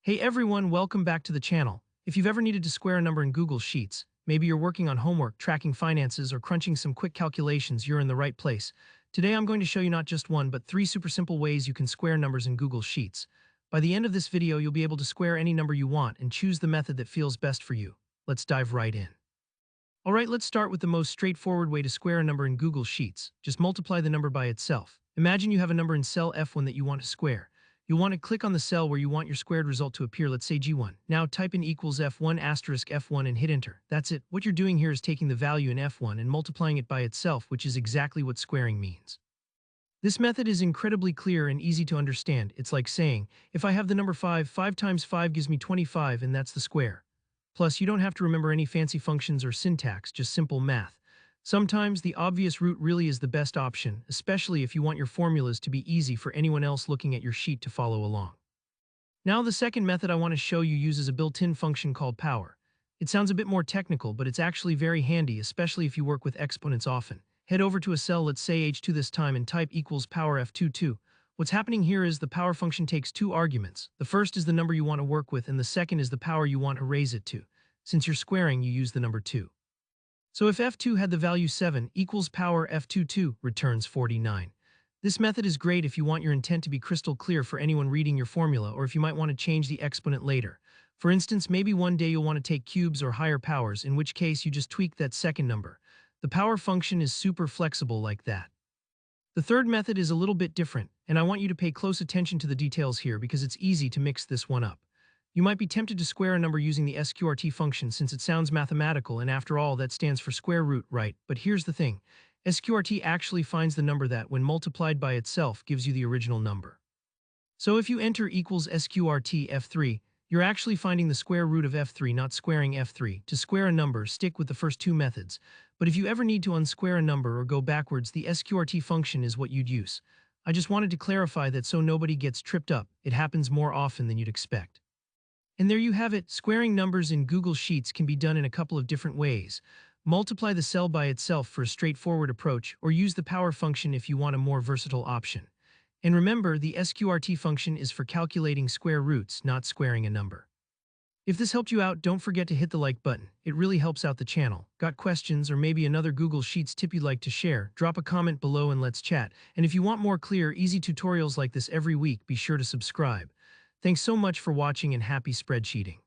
Hey everyone, welcome back to the channel. If you've ever needed to square a number in Google Sheets, maybe you're working on homework, tracking finances, or crunching some quick calculations, you're in the right place. Today I'm going to show you not just one, but three super simple ways you can square numbers in Google Sheets. By the end of this video, you'll be able to square any number you want and choose the method that feels best for you. Let's dive right in. Alright, let's start with the most straightforward way to square a number in Google Sheets. Just multiply the number by itself. Imagine you have a number in cell F1 that you want to square. You'll want to click on the cell where you want your squared result to appear, let's say G1. Now type in equals F1 asterisk F1 and hit enter. That's it. What you're doing here is taking the value in F1 and multiplying it by itself, which is exactly what squaring means. This method is incredibly clear and easy to understand. It's like saying, if I have the number 5, 5 times 5 gives me 25, and that's the square. Plus, you don't have to remember any fancy functions or syntax, just simple math. Sometimes the obvious route really is the best option, especially if you want your formulas to be easy for anyone else looking at your sheet to follow along. Now, the second method I want to show you uses a built-in function called power. It sounds a bit more technical, but it's actually very handy, especially if you work with exponents often. Head over to a cell, let's say H2 this time, and type equals power F22. What's happening here is the power function takes two arguments. The first is the number you want to work with, and the second is the power you want to raise it to. Since you're squaring, you use the number 2. So if F2 had the value 7, equals power F22 returns 49. This method is great if you want your intent to be crystal clear for anyone reading your formula, or if you might want to change the exponent later. For instance, maybe one day you'll want to take cubes or higher powers, in which case you just tweak that second number. The power function is super flexible like that. The third method is a little bit different, and I want you to pay close attention to the details here because it's easy to mix this one up. You might be tempted to square a number using the sqrt function since it sounds mathematical, and after all, that stands for square root, right? But here's the thing. Sqrt actually finds the number that, when multiplied by itself, gives you the original number. So if you enter equals sqrt f3, you're actually finding the square root of f3, not squaring f3. To square a number, stick with the first two methods. But if you ever need to unsquare a number or go backwards, the sqrt function is what you'd use. I just wanted to clarify that so nobody gets tripped up. It happens more often than you'd expect. And there you have it. Squaring numbers in Google Sheets can be done in a couple of different ways. Multiply the cell by itself for a straightforward approach, or use the power function if you want a more versatile option. And remember, the sqrt function is for calculating square roots, not squaring a number. If this helped you out, don't forget to hit the like button. It really helps out the channel. Got questions or maybe another Google Sheets tip you'd like to share? Drop a comment below and let's chat. And if you want more clear, easy tutorials like this every week, be sure to subscribe. Thanks so much for watching and happy spreadsheeting.